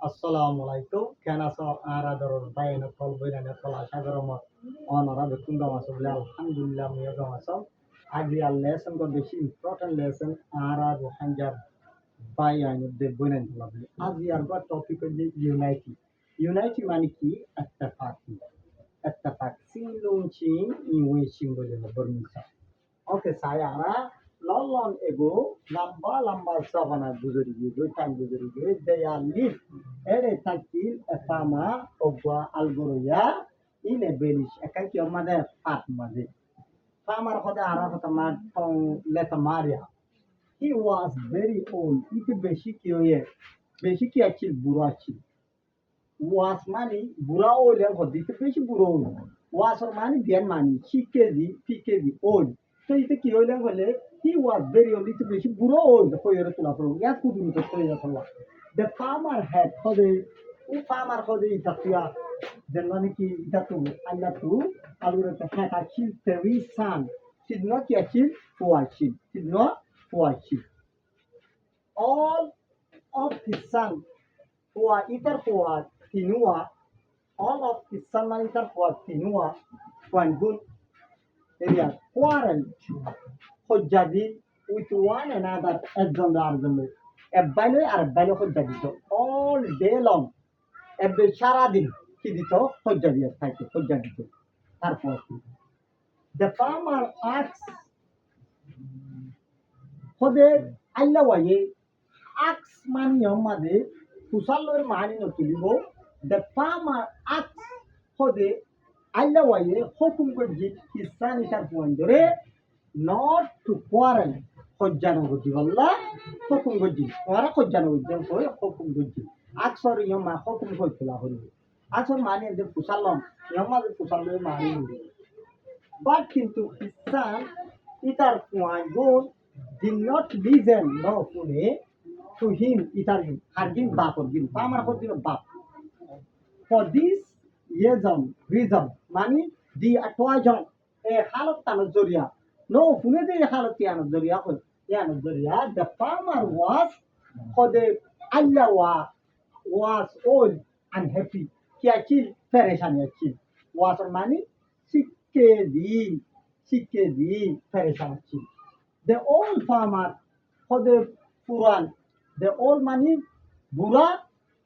Assalamu alaikum. Kana so arador bayna kol bayna kala shagaro mo onora bekunda masubla alhamdulillah miyo maso agri a lesson go beshi important lesson arad hanjar bayani de bunen lovely as we are got topic of the unity মানে কি اتفاق sinlunching in wishing bole burnisa. Okay, saya long ago, lamba savana guzuri, time guzuri, they are live at a takil, a farmer of Algoria in a village. A country of mother part mother. Farmer for the Arafatama from Letamaria. He was very old. It is Beshiki achil burachi. Was money, bura old and for this fish buro. Was money, then money, PKV, old. So it he was very old, little bit buro old for your Yakudu to the farmer had for the farmer for the Itakia, the Laniki Itatu, Alatu, Alurata had achieved 3 sons. Did not achieve 4 achieve. Did not 4 achieve. All of his sons who are either for Tinua, all of his sons are either for Tinua, Kwangun area, quarrel, Hojadi with one another as on the argument. A balo or balo Hojadito all day long. A Besharadin, Kidito, Hojadi, Hojadito. The farmer asks Hode Allawaye asks man Yomade, Kusalo Mani no Tulibo, the farmer asks Hode Allawaye, hoping to get his son is at Wandore, not to quarrel. Hojano Godivala, Hokum Godi, or a Hojano Godi, Hokum Godi. Axor Yoma, Hokum Hotula. Axor Mani and the Pusalon, Yoma the Pusalo Mani. But into his son, Itar Kwango did not listen no to him, Itar Hardin Bap or Gil, Palmer Hotin Bap. For this reason, money, the Atwajon, a Halotanazoria. No, Funede Halotianazoria, the farmer was for the Allah was old and happy. He achieved Pereshan achieved. Was money? Sikedi, Pereshan achieved. The old farmer for the Puran, the old money, Bura,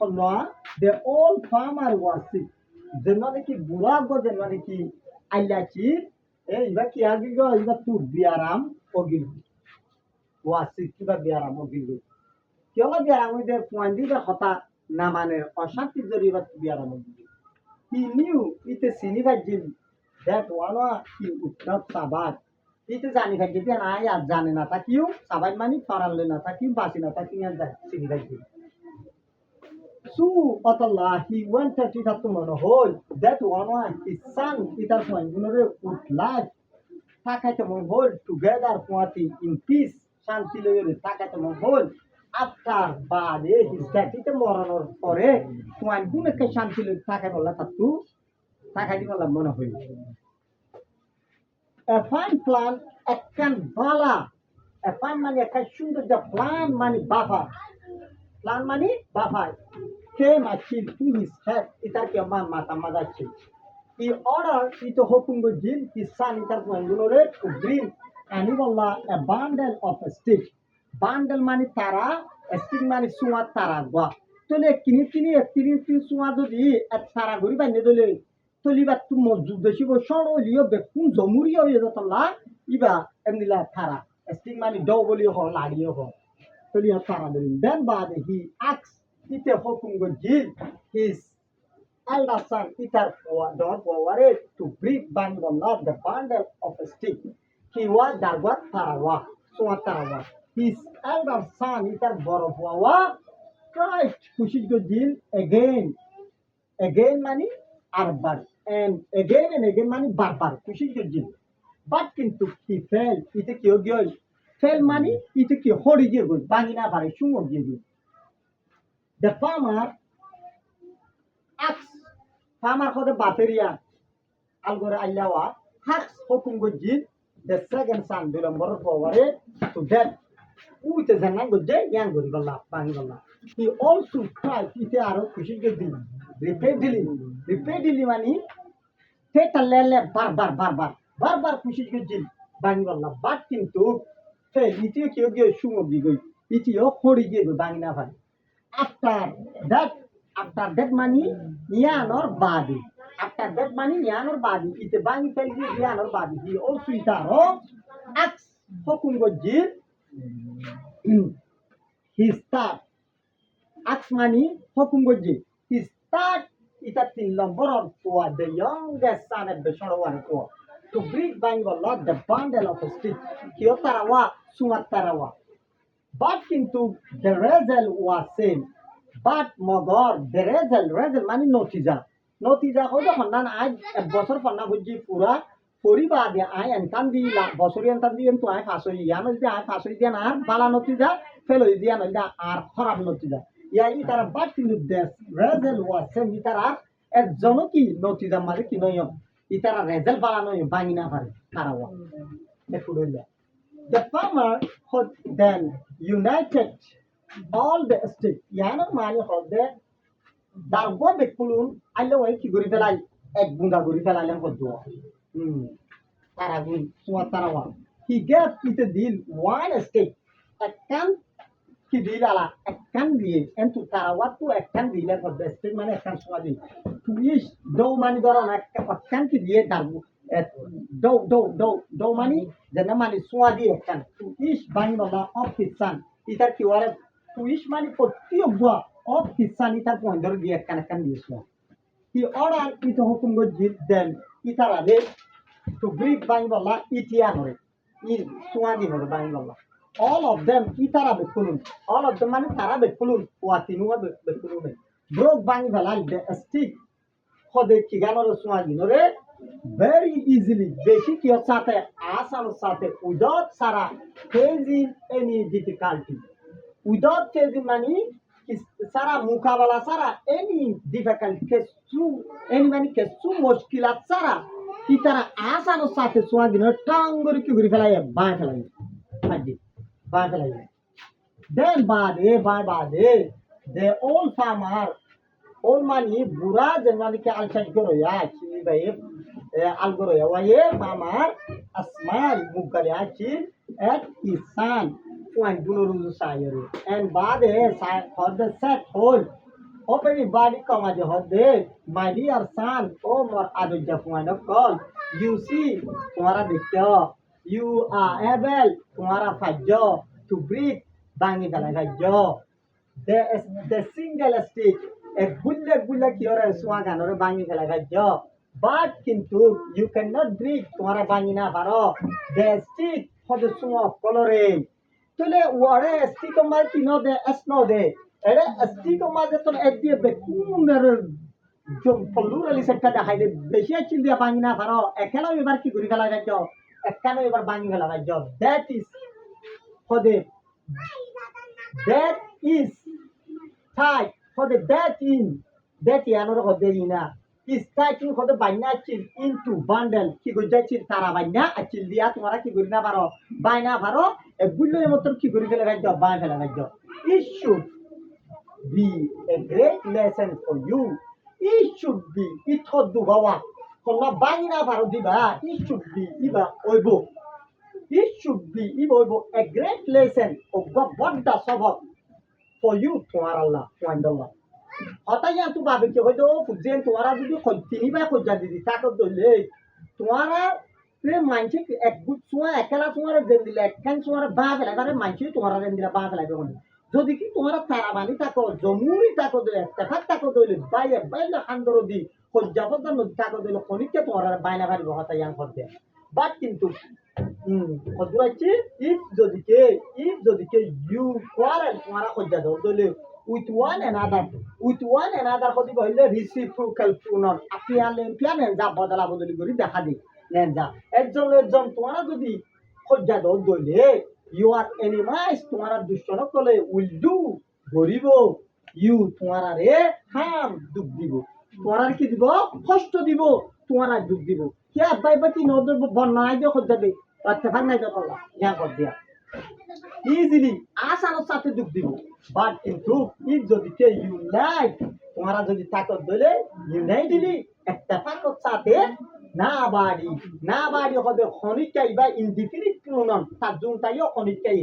Holwa, the old farmer was sick. Generally, Bura go generally Alachi, Ibaki Agigo, Iba to Biaram, Ogil. Was sick to Biaram, Ogil. Kyola Biaram with the Puandi, Hota, Namane, or Shanti the river to Biaram. He knew it is Siniva that one he would not survive. It is an effective and I have done an attack you, survive money, parallel attacking, passing attacking and that Siniva. So, Atala, he went to it up to Monohol. That one, his son, Peter Swanguner, would like Takatamon together in peace. Shantilay, Takatamon after Bade, his Takitamoran or Fore, Swangunaka Shantilay Takanola Tatu, Takatimola Monohol. A fine plan, a can bala, a fine money, a cashew, the plan money buffer. Plan money, buffer. Came achieved to his head, Itakiaman Matamadachi. He ordered Ito Hokungo Jin, his son Itakuangunore, to bring Anivala a bundle of a stick. Bundle money tara, a stick money suat taragua. Tole Kinitini, a tirin suadodi at Taraguri by Nedole. To live at two mozu, the Shivo Shoro, Leo Bekunzo, Murio, Yotola, Iba, Emila Tara, a stick money double or ladio. Then Bad he asked Ite Hokungo Jin, his elder son Itar don't worry to breathe Bangola the bundle of a stick. He was Dagwat Tarawa, Suatarawa. His elder son Itar Borowawa cried Kushigo Jin again money Arbar, and again money Barbar, Kushigo Jin. But into he fell, Ite Kyogyo, fell money, Ite Kyorigo, Bangina Barishungo Gigu. The farmer asks for the Bateria Algora Ayawa, asks Hokungojin, the second son, Dulamor forward to death. উইতে জানা গজে young গরি বলা বাঙি বলা he also try ইতে আরো খুশি কে দিল repeatedly মানে সেটা লেলে বারবার খুশি কে দিল বাঙি বলা বাট কিন্তু সে ইতে কেউ কেউ সুমো দি গই ইতিও খড়ি গিয়ে গই বাঙি না পারে after that after that money yanor body after that money yanor body ite bangi pelgi yanor body he also itaro ax hokum gojir he start ax money hokum gojir he start ita tin lomboror for the youngest son of the shorowan ko to bring bangalore the bundle of a stick kiotarawa sumatarawa but কিন্তু the result was same but Magar the result মানে নতিজা হইলো হন্নান আজ এক বছর ফন্না বুঝি পুরা পরিবাদে I এনকান দি বছরি এনকান দি তো I ফাসই ইয়ান যদি আই ফাসই দিয়া না বালা নতিজা ফেল হই দিয়া না আর খারাপ নতিজা ইয়াই তারা বাট কিন্তু the result was same ইতারা একজনও কি নতিজা মানে কি নয় ইতারা রেজাল্ট বালা নয় বাঙি না পারে কারাওয়া দেখো লইলা The farmer had then united all the estate. Yana mani hode dargo bekulun ailo wai ki gori felai ek bunda gori felai lang hoddo. Taragun suwa tarawa. He gave it a deal one estate. Ekkan ki deal ala ekkan diye entu tarawa tu ekkan deal for the estate mane ekkan suwa di. To each do mani doron ekkan ki diye dargo. Do money the money swadi akan to each bangala of his son itar ki ware to each money for tiogwa of his son itar poindor di akan diswa he ordered it hukum go jid them itar ade to bring bangala itianore in swadi hore bangala all of them itara bekulun all of them money tara bekulun watinua bekulun broke bangala the stick hode kiganor swadi nore very easily বেশি কি সাথে আসানোর সাথে without সারা facing any difficulty without facing মানে সারা মুকাবেলা সারা any difficulty কিছু any মানে কিছু মুশকিলাত সারা কি তারা আসানোর সাথে সোয়াদিন টাঙ্গরি কি ঘুরে ফেলাই বাঁ ফেলাই আজি বাঁ ফেলাই then বাদে the old farmer old money বুড়া জন্মানি কে আলসাই করো চিনি ভাই algoro ya waye mamar asmal mugale achi at kisan point bunuru sayere and bade for the set hole open body kama je hode my dear son o mor adoja point of call you see tumhara dekho you are able tumhara fajjo to breathe bangi dalaga jo the single stick a gulle kiore swaganore bangi dalaga jo but kintu you cannot breathe tumhara bangi na paro the stick for the small coloring tole ware stick mar kino de asno de ere stick mar de ton edie be kumer jom plurally sekta de haide beshi chil dia bangi na paro ekala ebar ki guri gala gajo ekala ebar bangi gala gajo that is tight for the that yanor hode ina is starting for the baina chil into bundle ki gojja chil tara baina achil dia tumhara ki gurina paro baina paro e bullo e motor ki guri gala gajo ba gala gajo it should be a great lesson for you it should be it hodu bawa konna baina paro diba it should be iba oibo it should be iba oibo a great lesson of what does for you tumhara Allah wandallah অতাইয়া তু ভাবে কি হইতো ফুজেন তোমারা যদি কইতিনি বা কইজা দিদি তাকে দলে তোমারা রে মানছে এক গুড সময় একলা তোমার দেন দিলে একখান তোমার বা ফেলা করে মানছে তোমার দেন দিলে বা ফেলাবে কোন যদি কি তোমার তারা বানি তাকো জমুরি তাকো দলে তাকাত তাকো দলে বাইলা খান্দর দি কইজাবত নদী তাকো দলে কোনিকে তোমার বাইনা ভারি হতাইয়া করতে বাট কিন্তু কদুরাইছে ইফ যদি কে ইউ কোয়ারেল তোমারা কইজা দলে with one another hodi boile reciprocal pronoun apian enza bodala bodoli gori dekha di enza একজন তোমারা যদি খজ্জা দলে you are enemies তোমারা দুষ্টন কলে will do গরিব you তোমারা রে হাম দুঃখ দিব তোমারা কি দিব কষ্ট দিব তোমারা দুঃখ দিব কি আব্বাই বাতি নদ বন্যায় যে খজ্জা দে আচ্ছা ভাগ নাই যা ইয়া কর দিয়া ইজিলি আসানোর সাথে যোগ দিব বাট কিন্তু ইফ যদি কে ইউনাইট তোমরা যদি তাকত দিলে ইউনাইটলি একটা তাকত সাথে না বাড়ি হবে খনিকাই বা ইনডিফিনিট প্রোনাউন তার্জুম তাইও খনিকাই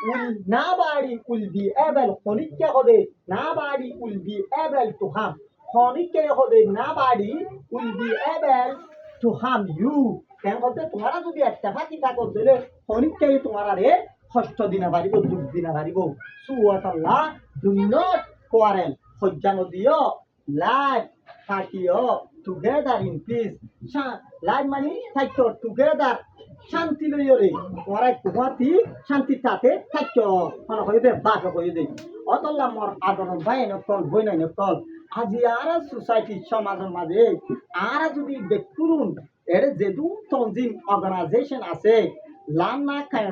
will nobody will be able Khanika হবে nobody will be able to harm Khanika হবে nobody will be able to harm you কেন বলতে তোমরা যদি একটা ফাঁকি থাকো দিলে খনিকাই তোমরা রে কষ্ট দিনা পারিব দুঃখ দিনা পারিব সুওয়াতাল্লাহ do not quarrel হজ্জা নদিও লাইফ থাকিও টুগেদার ইন পিস লাইফ মানে থাকতো টুগেদার শান্তি লইরে ওরা কুহাতি শান্তি তাতে থাকতো মানে হইবে বাক হইবে অতল্লা মোর আদরণ ভাই নকল বই নাই নকল আজি আর সোসাইটি সমাজের মাঝে আর যদি দেখুন এর যেদু তনজিম অর্গানাইজেশন আছে লান্না কাই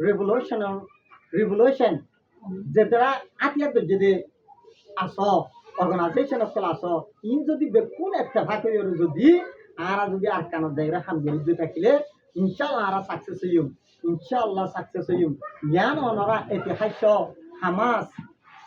রেভলিউশন যেটা আতিয়াত যদি আস অর্গানাইজেশন অকল আস ইন যদি বেকুন একটা ভাগে যদি আর যদি আর কানো জায়গা হামগরি দুই থাকিলে ইনশাআল্লাহ আর সাকসেস হইম ইনশাআল্লাহ সাকসেস হইম ইয়ান অনরা ইতিহাস হামাস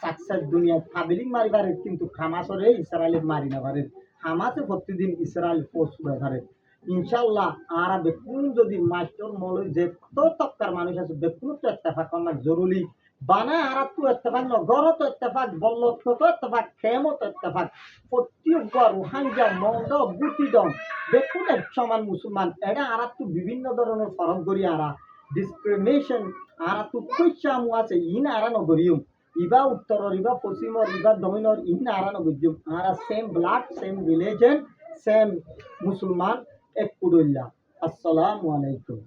সাকসেস দুনিয়া পাবলিক মারিবারে কিন্তু হামাসরে ইসরায়েল মারি না পারে হামাসে প্রতিদিন ইসরায়েল ফোর্স ব্যবহারে ইনশাআল্লাহ আর বেকুন যদি মাস্টার মলই যে তো তক্কার মানুষ আছে বেকুন তো ইত্তেফাক করা জরুরি বানা আর তো ইত্তেফাক ন গরো তো ইত্তেফাক বল্ল তো ইত্তেফাক খেমো তো ইত্তেফাক প্রত্যেক রুহাঙ্গা মন্দ গুটি দম বেকুন এক সমান মুসলমান এটা আর তো বিভিন্ন ধরনের ফরক করি আর ডিসক্রিমিনেশন আর তো কইছামু আছে ইন আর নগরিয়ম ইবা উত্তর ইবা পশ্চিম ইবা দক্ষিণ ইন আর নগরিয়ম আর same blood same religion same মুসলমান এক কুদুল্লাহ আসসালামু আলাইকুম